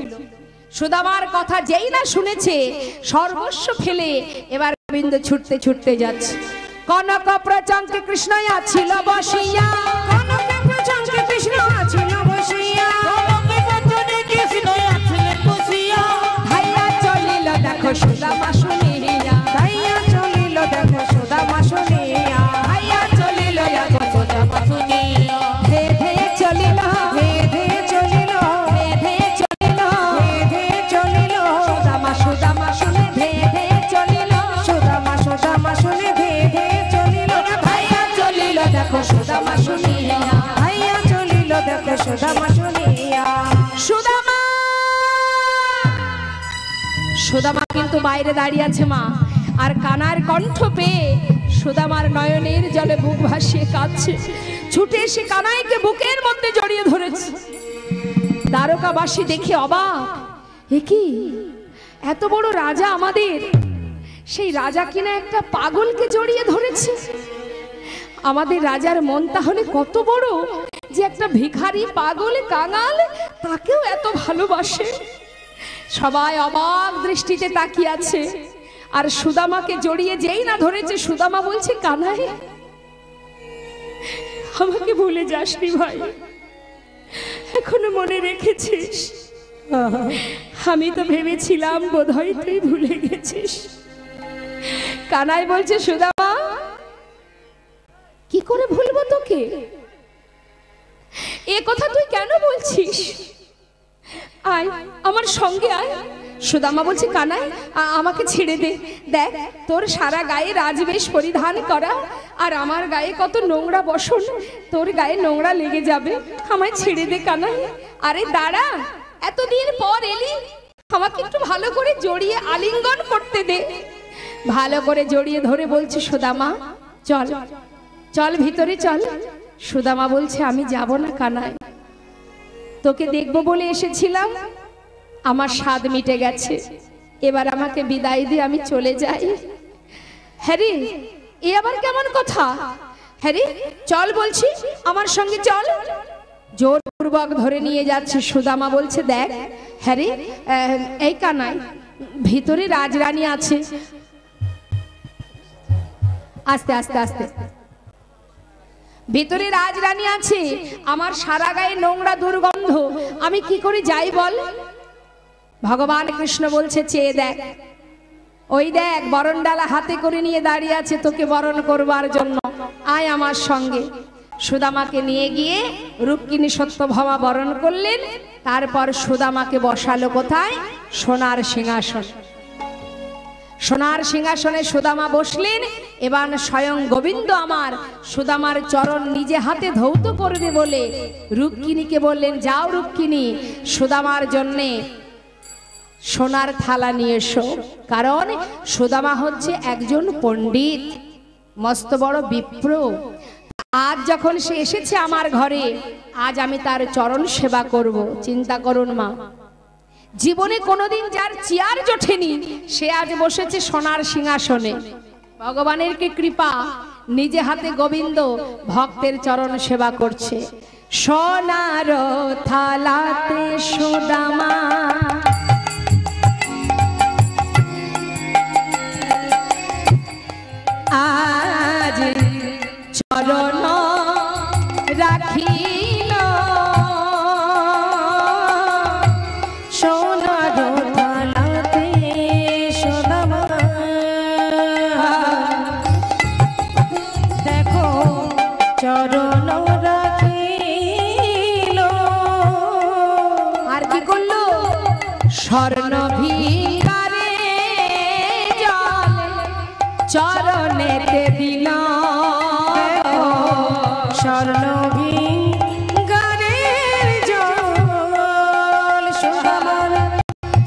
সুদামার কথা যেই না শুনেছে সর্বস্ব ফেলে এবার গোবিন্দ ছুটতে ছুটতে যাচ্ছে কনক প্রচঙ্কে কৃষ্ণ ছিল বসিয়া কনক প্রচঙ্কে কৃষ্ণ ছিল বসিয়া ভাইয়া চলিল দেখো সুদামা শুনিয়া ভাইয়া চলিল দেখো সুদামা শুনিয়া ভাইয়া চলিল দেখো সুদামা শুনিয়া ধে ধে চলিল ধে ধে চলিল ধে ধে চলিল ধে ধে চলিল সুদামা সুদামা শুনে ধে ধে চলিল সুদামা সুদামা শুনে ধে ধে চলিল ভাইয়া চলিল দেখো সুদামা শুনিয়া ভাইয়া চলিল দেখো সুদামা শুনিয়া সুদামা সুদামা কিন্তু বাইরে দাঁড়িয়ে আছে মা আর কানার কণ্ঠ পেয়ে সুদামার নয়নের জলে বুক ভাসিয়ে কাঁদছে ছুটে এসে কানাইকে বুকের মধ্যে জড়িয়ে ধরেছে দ্বারকাবাসী দেখে অবাক এ কি এত বড় রাজা আমাদের সেই রাজা কিনা একটা পাগলকে জড়িয়ে ধরেছে আমাদের রাজার মন তাহলে কত বড় যে একটা ভিখারি পাগল কাঙাল তাকেও এত ভালোবাসে সবাই অবাক দৃষ্টিতে তাকিয়ে আছে আর সুদামাকে জড়িয়ে যেই না ধরেছে সুদামা বলছে কানাই আমাকে ভুলে যাসনি ভাই এখনো মনে রেখেছিস আমি তো ভেবেছিলাম বোধহয় তুই ভুলে গেছিস কানাই বলছে সুদামা কি করে ভুলবো তোকে এ কথা তুই কেন বলছিস আয় আমার সঙ্গে আয় সুদামা বলছে কানাই আমাকে ছেড়ে দে, দেখ তোর সারা গায়ে রাজবেশ পরিধান করা আর আমার গায়ে কত নোংরা বসন, তোর গায়ে নোংরা লেগে যাবে, আমায় ছেড়ে দে কানাই। আরে দাঁড়া, এতদিন পর এলি, আমাকে একটু ভালো করে জড়িয়ে আলিঙ্গন করতে দে। ভালো করে জড়িয়ে ধরে বলছে সুদামা চল চল ভিতরে চল। সুদামা বলছে আমি যাব না কানাই, তোকে দেখবো বলে এসেছিলাম, আমার স্বাদ মিটে গেছে, এবার আমাকে বিদায় দিয়ে আমি চলে যাই। হ্যারি এ আবার কেমন কথা? হ্যারি চল বলছি, আমার সঙ্গে চল। জোরপূর্বক ধরে নিয়ে যাচ্ছে। সুদামা বলছে দেখ হ্যারি, এই কানাই ভিতরে রাজরানী আছে। আস্তে আস্তে আস্তে, ভিতরে রাজরানী আছে, আমার সারা গায়ে নোংরা দুর্গন্ধ, আমি কি করে যাই বল? ভগবান কৃষ্ণ বলছে চেয়ে দেখ, ওই দেখ বরণডালা হাতে করে নিয়ে দাঁড়িয়ে আছে তোকে বরণ করবার জন্য, আয় আমার সঙ্গে। সুদামাকে নিয়ে গিয়ে রুক্মিণী সত্যভামা বরণ করলেন। তারপর সুদামাকে বসালো কোথায়? সোনার সিংহাসন। সোনার সিংহাসনে সুদামা বসলেন। এবার স্বয়ং গোবিন্দ আমার সুদামার চরণ নিজে হাতে ধৌত করবে বলে রুক্মিণীকে বললেন, যাও রুক্মিণী সুদামার জন্যে সোনার থালা নিয়ে এসো। কারণ সুদামা হচ্ছে একজন পণ্ডিত, মস্ত বড় বিপ্র। আজ যখন সে এসেছে আমার ঘরে, আজ আমি তার চরণ সেবা করব। চিন্তা করুন মা, জীবনে কোনোদিন যার চেয়ার জোটেনি সে আজ বসেছে সোনার সিংহাসনে। ভগবানের কি কৃপা, নিজে হাতে গোবিন্দ ভক্তের চরণ সেবা করছে। সোনার থালাতে সুদামা আজ চরণ রাখিল, সোনার থালাতে সুদামা দেখো চরণ রাখিল। আর কি করলো? স্বর্ণ ভিকারে জল চরণেতে দিল, স্বর্ণ ভিকারের জল সুদামার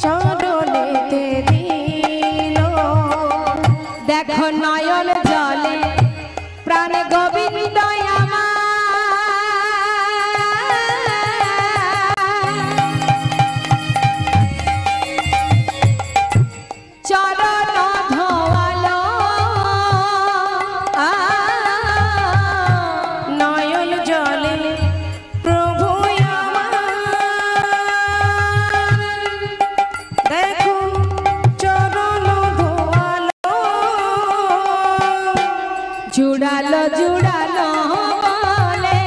চরণেতে দিল। দেখো নয়ন জলে প্রাণ গোবিন্দ আমার, চরণ ধোয়ালো নয়ন জলে প্রভু আমার, দেখো চরণ ধোয়ালো, জুড়ালো জুড়ালো বলে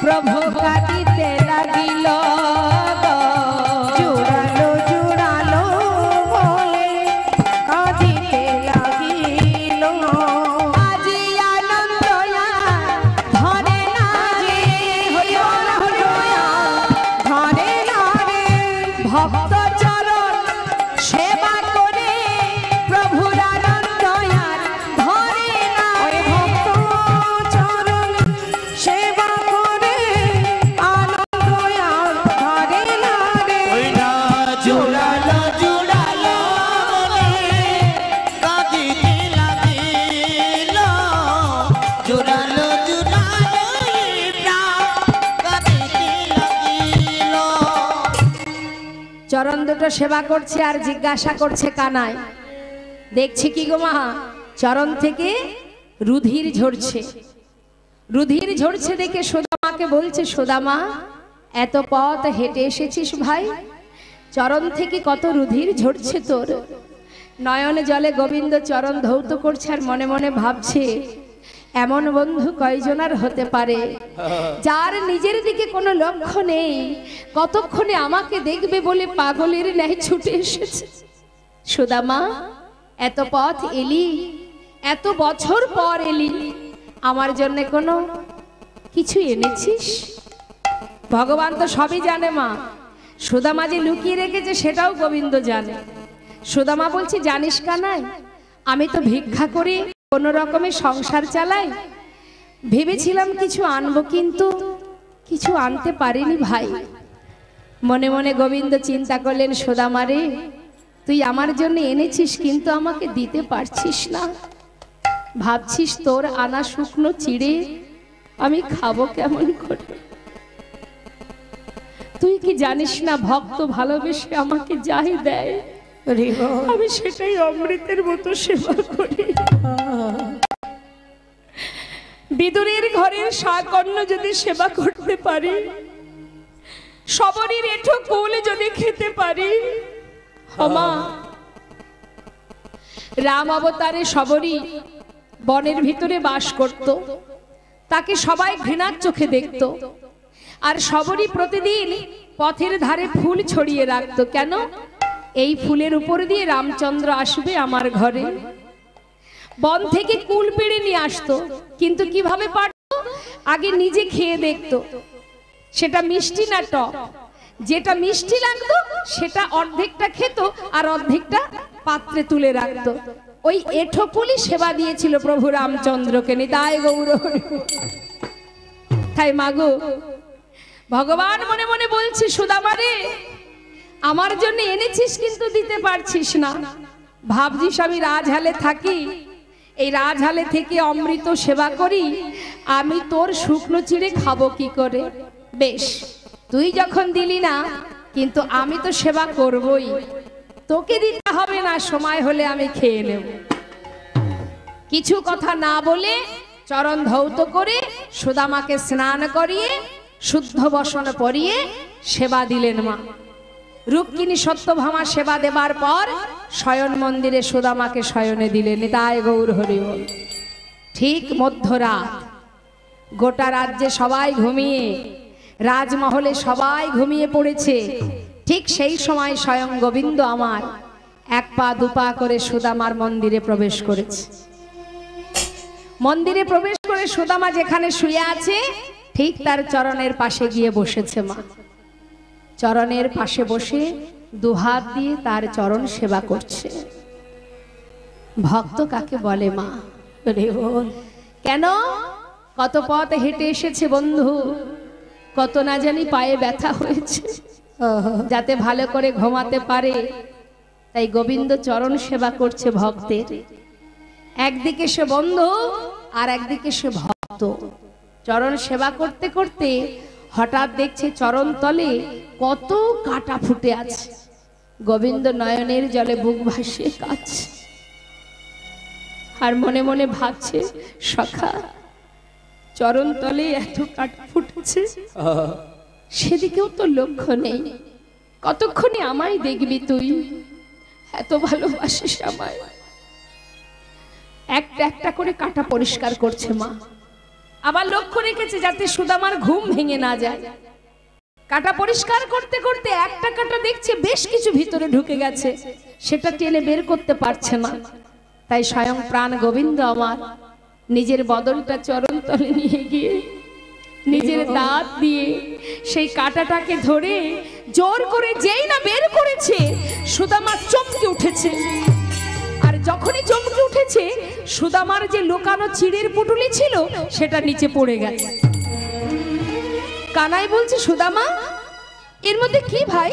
প্রভু কাঁদিতে লাগিল, জুড়ালো জুড়ালো বলে কাঁদিতে লাগিল। আজি আনন্দ ধরে না রে, ধরে না রে ভক্ত চরণ সেবা করে প্রভুর আনন্দ ধরে না রে, ভক্ত চরণ সেবা করে আনন্দ ধরে না রে। জোড়ালো জোড়ালো বলে কাঁদিতে লাগিল, জোড়ালো জোড়ালো প্রাণ কাঁদিতে লাগিল। চরণ দুটো সেবা করছে আর জিজ্ঞাসা করছে কানাই, দেখছি কি গো মা? চরণ থেকে রুধির ঝরছে। রুধির ঝরছে দেখে সুদামাকে বলছে, সুদামা এত পথ হেঁটে এসেছিস ভাই, চরণ থেকে কত রুধির ঝরছে তোর। নয়নে জলে গোবিন্দ চরণ ধৌত করছে আর মনে মনে ভাবছে, এমন বন্ধু কয়জনার হতে পারে যার নিজের দিকে কোনো লক্ষ্য নেই, কতক্ষণে আমাকে দেখবে বলে পাগলের ন্যায় ছুটে এসেছে। সুদামা এত পথ এলি, এত বছর পর এলি, আমার জন্য কোনো কিছু এনেছিস? ভগবান তো সবই জানে মা, সুদামা যে লুকিয়ে রেখেছে সেটাও গোবিন্দ জানে। সুদামা বলছে, জানিস কানাই, আমি তো ভিক্ষা করি, কোনো রকমে সংসার চালাই। ভেবেছিলাম কিছু আনবো, কিন্তু কিছু আনতে পারিনি ভাই। মনে মনে গোবিন্দ চিন্তা করলেন, সুদামা রে, তুই আমার জন্য এনেছিস কিন্তু আমাকে দিতে পারছিস না। ভাবছিস তোর আনা শুকনো চিড়ে আমি খাবো কেমন করে? তুই কি জানিস না ভক্ত ভালোবেসে আমাকে যাই দেয় আমি সেটাই অমৃতের মতো সেবা করি। বিদুরের ঘরের শাকন্ন যদি সেবা করতে পারি, সবরীর এঁঠো কুল যদি খেতে পারি, মা রাম অবতারে সবরী বনের ভিতরে বাস করত, তাকে সবাই ঘৃণার চোখে দেখত। আর সবরী প্রতিদিন পথের ধারে ফুল ছড়িয়ে রাখতো। কেন? এই ফুলের উপর দিয়ে রামচন্দ্র আসবে আমার ঘরে। বন থেকে কুল পেড়ে নিয়ে আসতো, কিন্তু কিভাবে পারতো? আগে নিজে খেয়ে দেখতো সেটা মিষ্টি না টক। যেটা মিষ্টি লাগতো সেটা অর্ধেকটা খেত আর অর্ধেকটা পাত্রে তুলে রাখতো। ওই এঁঠো ফুলই সেবা দিয়েছিল প্রভু রামচন্দ্রকে। নিতাই গৌর। তাই মাগো, ভগবান মনে মনে বলছি, সুদামা রে, আমার জন্য এনেছিস কিন্তু দিতে পারছিস না। ভাবছিস আমি রাজহালে থাকি, এই রাজহালে থেকে অমৃত সেবা করি, আমি তোর শুকনো চিড়ে খাবো কি করে? বেশ, তুই যখন দিলি না, কিন্তু আমি তো সেবা করবই, তোকে দিতে হবে না, সময় হলে আমি খেয়ে নেব। কিছু কথা না বলে চরণ ধৌত করে সুদামাকে স্নান করিয়ে শুদ্ধ বসন পরিয়ে সেবা দিলেন মা। রুক্মিণী সত্যভামা সেবা দেবার পর শয়ন মন্দিরে সুদামাকে শয়নে দিলেন। তাই গৌর হরি বল। ঠিক মধ্যরাত, গোটা রাজ্যে সবাই ঘুমিয়ে, রাজমহলে সবাই ঘুমিয়ে পড়েছে। ঠিক সেই সময় স্বয়ং গোবিন্দ আমার এক পা দুপা করে সুদামার মন্দিরে প্রবেশ করেছে। মন্দিরে প্রবেশ করে সুদামা যেখানে শুয়ে আছে, ঠিক তার চরণের পাশে গিয়ে বসেছে মা। চরণের পাশে বসে দুহাত দিয়ে তার চরণ সেবা করছে। ভক্ত কাকে বলে মা? কেন? কত পথ হেঁটে এসেছে বন্ধু, কত না জানি পায়ে ব্যথা হয়েছে, যাতে ভালো করে ঘুমাতে পারে। তাই গোবিন্দ চরণ সেবা করছে ভক্তের। একদিকে সে বন্ধু আর একদিকে সে ভক্ত। চরণ সেবা করতে করতে হঠাৎ দেখছে চরণ তলে কত কাটা ফুটে আছে। গোবিন্দ নয়নের জলে বুক ভাসিয়ে কাঁদছে আর মনে মনে ভাবছে, সখা, চরণ তলে এত কাটা ফুটেছে, সেদিকেও তো লক্ষ্য নেই। কতক্ষণে আমায় দেখবি তুই? এত ভালোবাসিস আমায়। একটা একটা করে কাটা পরিষ্কার করছে মা। আবার লক্ষ্য রেখেছে যাতে সুদামার ঘুম ভেঙে না যায়। কাটা পরিষ্কার করতে করতে একটা কাটা দেখছে বেশ কিছু ভিতরে ঢুকে গেছে, সেটা টেনে বের করতে পারছে না। তাই স্বয়ং প্রাণ গোবিন্দ আমার নিজের বদনটা চরণ তলে নিয়ে গিয়ে নিজের দাঁত দিয়ে সেই কাটাটাকে ধরে জোর করে যেই না বের করেছে, সুদামা চমকে উঠেছে। আর যখনই চমকে উঠেছে, সুদামার যে লুকানো চিড়ের পুটুলি ছিল সেটা নিচে পড়ে গেছে। কানাই বলছে, সুদামা, এর মধ্যে কি ভাই?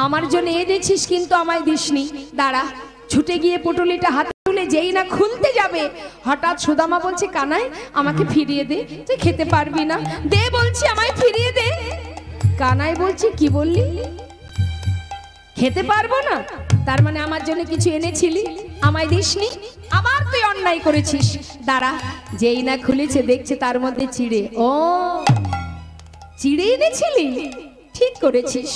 আমার জন্য এনেছিস কিন্তু আমায় দিসনি। দাঁড়া। ছুটে গিয়ে পুটুলিটা হাতে তুলে যেই না খুলতে যাবে, হঠাৎ সুদামা বলছে, কানাই, আমাকে ফিরিয়ে দে, তুই খেতে পারবি না, দে বলছি, আমায় ফিরিয়ে দে। কানাই বলছে, কি বললি? খেতে পারবো না? তার মানে আমার জন্য কিছু এনেছিলি, আমায় দিসনি, আবার তুই অন্যায় করেছিস। দাঁড়া। যেই না খুলেছে দেখছে তার মধ্যে চিড়ে। ও, চিড়ে এনেছিলি? ঠিক করেছিস।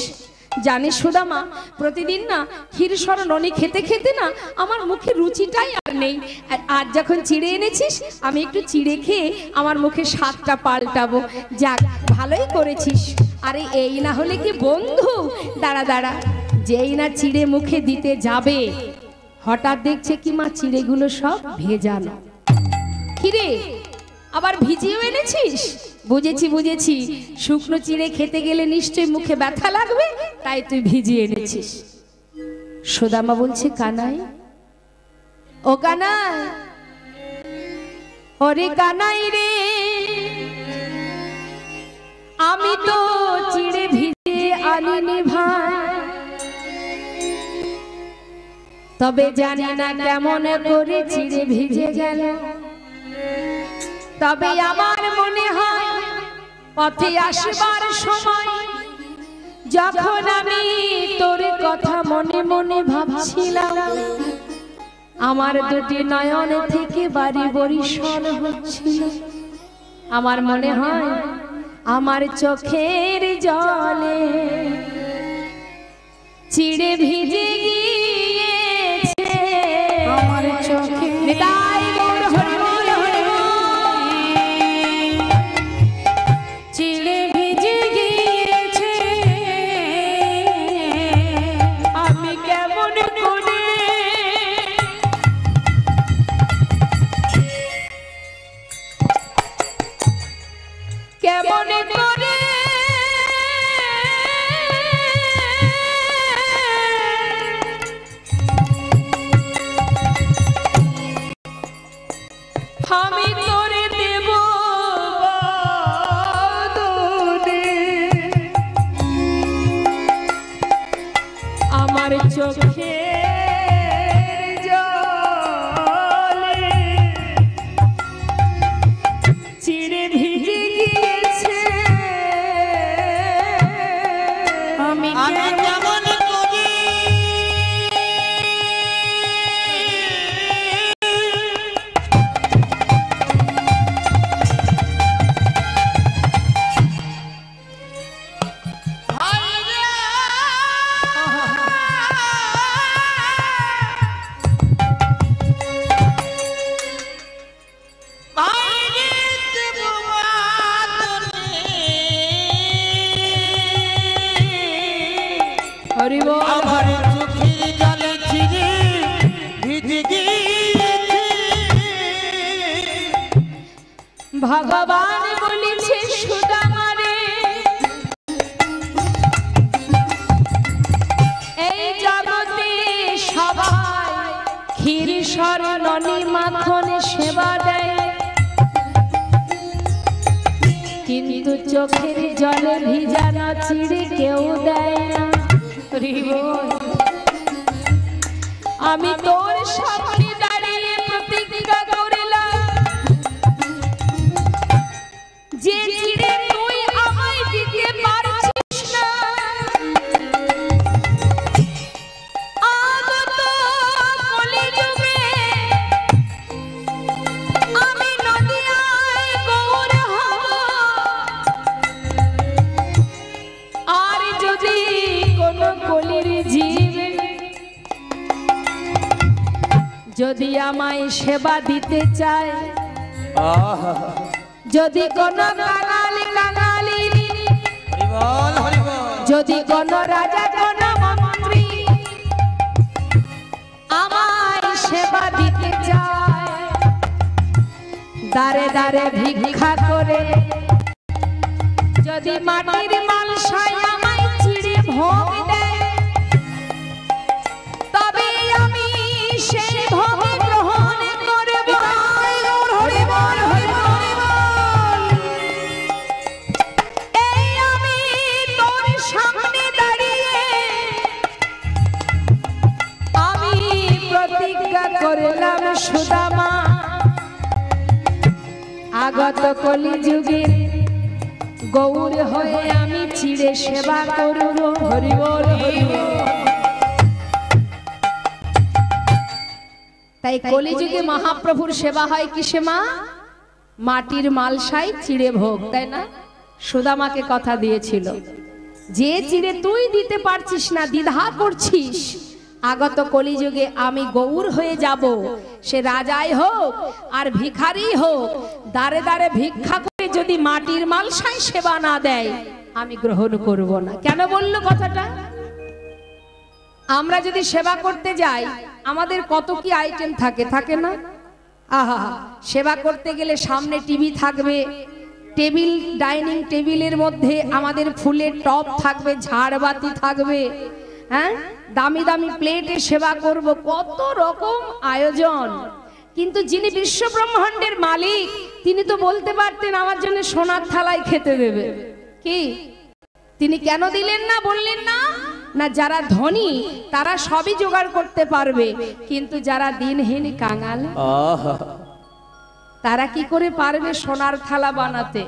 জানিস সুদামা, প্রতিদিন না ক্ষীরসর ননি খেতে খেতে না আমার মুখে রুচিটাই আর নেই। আজ যখন চিড়ে এনেছিস, আমি একটু চিড়ে খেয়ে আমার মুখে স্বাদটা পাল্টাবো। যাক, ভালোই করেছিস। আরে এই না হলে কি বন্ধু? দাঁড়া দাঁড়া। যেই না চিড়ে মুখে দিতে যাবে, হঠাৎ দেখছে কি মা, চিড়েগুলো সব ভেজানো। কিরে, আবার ভিজিয়ে এনেছিস? বুঝেছি বুঝেছি, শুকনো চিড়ে খেতে গেলে নিশ্চয়ই মুখে ব্যথা লাগবে, তাই তুই ভিজিয়ে এনেছিস। সুদামা বলছে কানাই, ও কানাই, ওরে কানাই রে, আমি তো চিড়ে ভিজিয়ে আনিনি ভাই, তবে জানি না কেমন করে চিড়ে ভিজে গেল। তবে আমার মনে হয় পথে আসবার সময় যখন আমি তোর কথা মনে মনে ভাবছিলাম, আমার দুটি নয়ন থেকে বাড়ি বরিশাল হচ্ছিল। আমার মনে হয় আমার চোখের জলে চিড়ে ভিজে গিয়েছে আমার চোখে। চিড়ে ভিজে গিয়েছে, আমি কেমন করে কেমন করে আমি তোরে দেব বাদনে, আমার চোখে জলে চিড়ে ভিজে গিয়েছে, আমি কেমন করি হরি বল। আমার চোখের জলে চিড়ে ভিজে গিয়েছে, ভগবান বলেছে সুদামা রে, এই জগতে সবাই ক্ষীর শরণী মাখন সেবা দেয়, কিন্তু চোখের জলে ভিজানো চিড়ে কেউ দেয় না। আমি তোর সামনে দাঁড়িয়ে প্রতিজ্ঞা করলাম, যে চিড়ে তুই আমায় দিতে পারছিস না, আগত কলিযুগে আমি নদিয়ায় গৌর হব, আর যদি কোন কলির জীব যদি আমায় সেবা দিতে চায়, যদি কোন কাঙালি যদি কোন রাজা কোন মন্ত্রী আমায় সেবা দিতে চায়, দাঁড়ে দাঁড়ে ভিক্ষা করে যদি মাটির মালসায় আমায় চিড়ে ভোগ দেয়, তবে আমি সেই ভোগ গ্রহণ করব। হরি বল, হরি বল। এই আমি তোর সামনে দাঁড়িয়ে আমি প্রতিজ্ঞা করলাম সুদামা, আগত কলিযুগের গৌর হয়ে আমি চিড়ে সেবা করব। হরি বল, হরি বল। তাই কলিযুগে মহাপ্রভুর সেবা হয় কিসে মা? মাটির মালসায় চিড়ে ভোগ, তাই না? সুদামাকে কথা দিয়েছিল, যে চিড়ে তুই দিতে পারছিস না, দ্বিধা করছিস, আগত কলিযুগে আমি গৌর হয়ে যাব, সে রাজাই হোক আর ভিখারি হোক, দাঁড়ে দাঁড়ে ভিক্ষা করে যদি মাটির মালসায় সেবা না দেয় আমি গ্রহণ করব না। কেন বললো কথাটা? আমরা যদি সেবা করতে যাই আমাদের কত কি আইটেম থাকে, থাকে না? আহা, সেবা করতে গেলে সামনে টিভি থাকবে, টেবিল, ডাইনিং টেবিলের মধ্যে আমাদের ফুলের টব থাকবে, ঝাড়বাতি থাকবে, হ্যাঁ, দামি দামি প্লেটে সেবা করব, কত রকম আয়োজন। কিন্তু যিনি বিশ্ব ব্রহ্মাণ্ডের মালিক, তিনি তো বলতে পারতেন আমার জন্য সোনার থালায় খেতে দেবে, কি তিনি কেন দিলেন না? বললেন না, না যারা ধনী তারা সবই জোগাড় করতে পারবে, কিন্তু যারা দিনহীন কাঙাল তারা কি করে পারবে সোনার থালা বানাতে?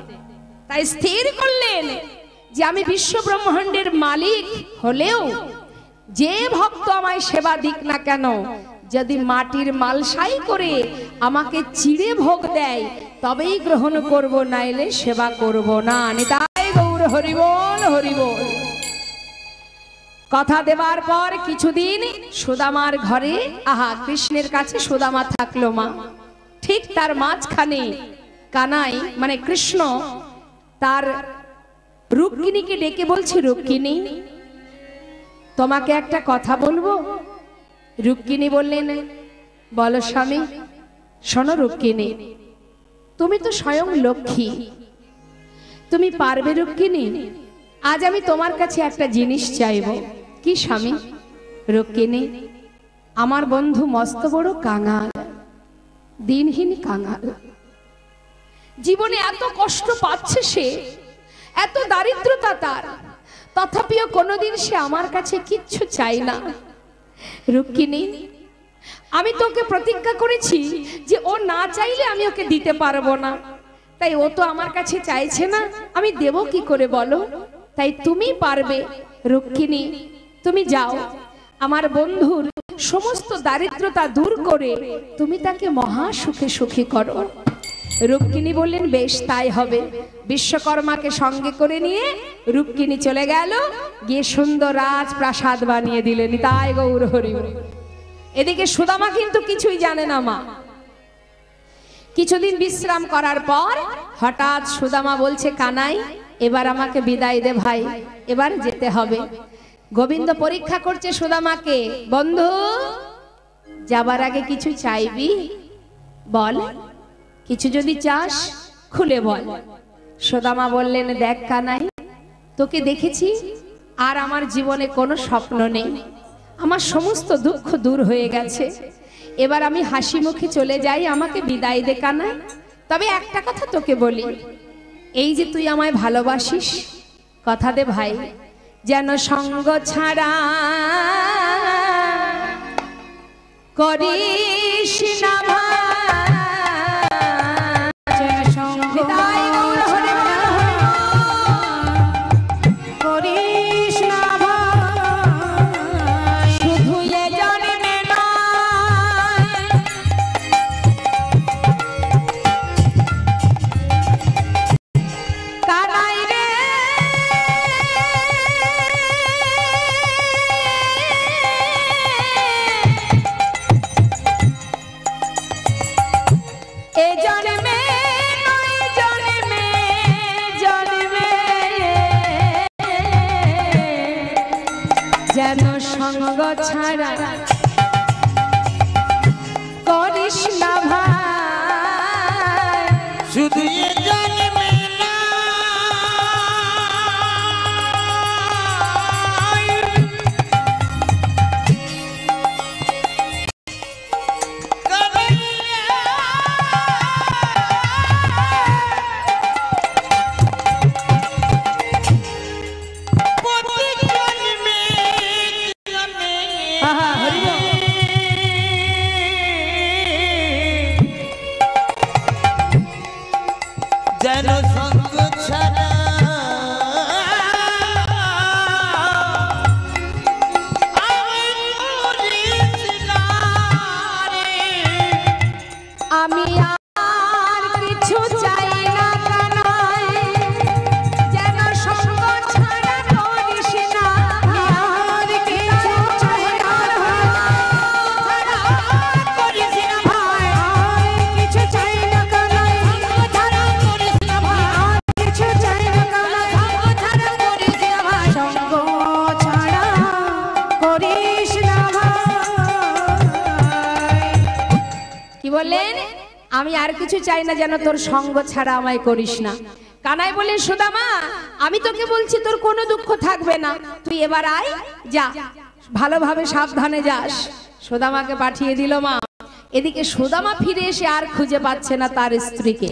তাই স্থির করলেন যে আমি বিশ্ব ব্রহ্মাণ্ডের মালিক হলেও যে ভক্ত আমায় সেবা দিক না কেন, যদি মাটির মালসাই করে আমাকে চিড়ে ভোগ দেয় তবেই গ্রহণ করব, নাইলে সেবা করব না। নিতাই গৌর হরি বল, হরি বল। কথা দেবার পর কিছুদিন সুদামার ঘরে, আহা কৃষ্ণের কাছে সুদামা থাকলো মা। ঠিক তার মাঝখানে কানাই মানে কৃষ্ণ তার রুক্মিণীকে ডেকে বলছে, রুক্মিণী তোমাকে একটা কথা বলবো। রুক্মিণী বললেন, বলো স্বামী। শোনো রুক্মিণী, তুমি তো স্বয়ং লক্ষ্মী, তুমি পারবে রুক্মিণী? আজ আমি তোমার কাছে একটা জিনিস চাইব। কি স্বামী? রুক্মিণী, আমার বন্ধু মস্ত বড় কাঙাল, দিনহীন কাঙাল, জীবনে এত কষ্ট পাচ্ছে সে, এত দারিদ্রতা তার, তথাপিও কোনোদিন সে আমার কাছে কিচ্ছু চাই না। রুক্মিণী, আমি তোকে প্রতিজ্ঞা করেছি যে ও না চাইলে আমি ওকে দিতে পারবো না, তাই ও তো আমার কাছে চাইছে না, আমি দেব কি করে বলো? তাই তুমি পারবে। রুক্মিণী, তুমি যাও, আমার বন্ধুর সমস্ত দারিদ্রতা দূর করে তুমি তাকে মহা সুখে সুখী করো। রুক্মিণী বললেন, বেশ তাই হবে। বিশ্বকর্মাকে সঙ্গে করে নিয়ে রুক্মিণী চলে গেল, গিয়ে সুন্দর রাজপ্রাসাদ বানিয়ে দিলেন। তাই গৌর হরি। এদিকে সুদামা কিন্তু কিছুই জানে না মা। কিছুদিন বিশ্রাম করার পর হঠাৎ সুদামা বলছে, কানাই এবার আমাকে বিদায় দে ভাই, এবার যেতে হবে। গোবিন্দ পরীক্ষা করছে সুদামাকে, বন্ধু যাবার আগে কিছু চাইবি? বল, কিছু যদি চাস খুলে বল। সুদামা বললেন, দেখ কানাই, তোকে দেখেছি আর আমার জীবনে কোনো স্বপ্ন নেই, আমার সমস্ত দুঃখ দূর হয়ে গেছে, এবার আমি হাসি মুখে চলে যাই, আমাকে বিদায় দে কানাই। তবে একটা কথা তোকে বলি, এই যে তুই আমায় ভালোবাসিস, কথা দে ভাই, যেন সঙ্গ ছাড়া করিস না যেন সঙ্গ ছাড়া করিস না ভাই, শুধু এ জন্মে না যেন সঙ্গ ছাড়া আমি আর কিছু চাই না কানাই, যেন সঙ্গ ছাড়া করিস না, আর কিছু চাই না করিস না ভাই, আর কিছু চাই না কানাই, ছাড়া করিস না ভাই, আর কিছু চাই না কানাই, ছাড়া করিস না ভাই, সঙ্গ ছাড়া করিস না ভাই। কি বললেন? আমি আর কিছু চাই না, যেন তোর সঙ্গ ছাড়া আমায় করিস না। কানাই বলে সুদামা আমি তোকে বলছি তোর কোনো দুঃখ থাকবে না, তুই এবার আয়, যা ভালোভাবে সাবধানে যাস। সুদামাকে পাঠিয়ে দিল মা। এদিকে সুদামা ফিরে এসে আর খুঁজে পাচ্ছে না তার স্ত্রীকে,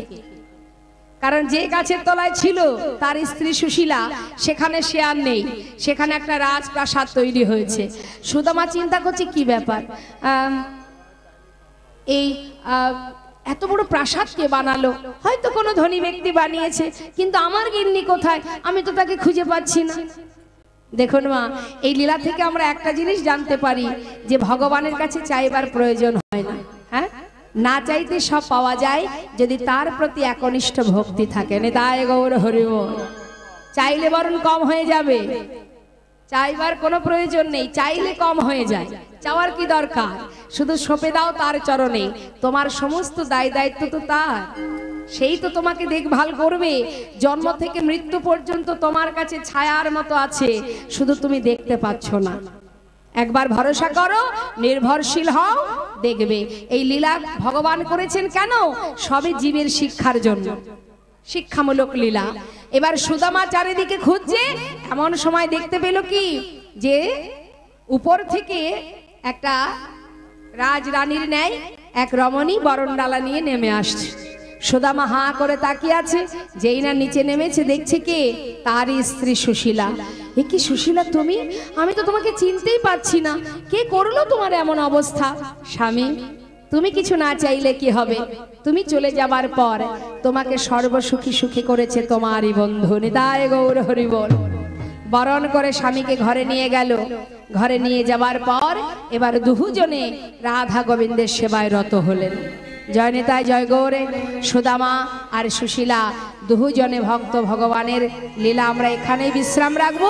কারণ যে গাছের তলায় ছিল তার স্ত্রী সুশীলা সেখানে সে আর নেই, সেখানে একটা রাজপ্রাসাদ তৈরি হয়েছে। সুদামা চিন্তা করছে কি ব্যাপার, এই এত বড় প্রাসাদ কে বানালো, হয়তো কোনো ধনী ব্যক্তি বানিয়েছে, কিন্তু আমার গিন্নি কোথায়, আমি তো তাকে খুঁজে পাচ্ছি না। দেখুন মা, এই লীলা থেকে আমরা একটা জিনিস জানতে পারি যে ভগবানের কাছে চাইবার প্রয়োজন হয় না। হ্যাঁ, না চাইতে সব পাওয়া যায় যদি তার প্রতি একনিষ্ঠ ভক্তি থাকে। নিতাই গৌর হরি বল। চাইলে বরং কম হয়ে যাবে, চাইবার কোনো প্রয়োজন নেই, চাইলে কম হয়ে যায়। চাওয়ার কি দরকার, শুধু সঁপে দাও তার চরণে, তোমার সমস্ত দায় দায়িত্ব তো তার, সেই তো তোমাকে দেখভাল করবে। জন্ম থেকে মৃত্যু পর্যন্ত তোমার কাছে ছায়ার মতো আছে, শুধু তুমি দেখতে পাচ্ছ না। একবার ভরসা করো, নির্ভরশীল হও, দেখবে। এই লীলা ভগবান করেছেন কেন? সবে জীবের শিক্ষার জন্য, শিক্ষামূলক লীলা। এবার সুদামা চারিদিকে খুঁজছে, এমন সময় দেখতে পেল কি যে উপর থেকে একটা রাজরানীর ন্যায় এক রমণী বরণডালা নিয়ে নেমে আসছে। সুদামা হাঁ করে তাকিয়ে আছে, যেই না নিচে নেমেছে দেখছে কে, তারই স্ত্রী সুশীলা। এ কি সুশীলা তুমি? আমি তো তোমাকে চিনতেই পারছি না, কে করলো তোমার এমন অবস্থা? স্বামী, তুমি কিছু না চাইলে কি হবে, তুমি চলে যাবার পর তোমাকে সর্বসুখী সুখী করেছে তোমারই বন্ধু। নিতাই গৌর হরি বল। বরণ করে স্বামীকে ঘরে নিয়ে গেল। ঘরে নিয়ে যাবার পর এবার দুজনে রাধা গোবিন্দের সেবায় রত হলেন। জয় নিতাই জয় গৌরে। সুদামা আর সুশীলা দুজনে ভক্ত ভগবানের লীলা আমরা এখানেই বিশ্রাম রাখবো।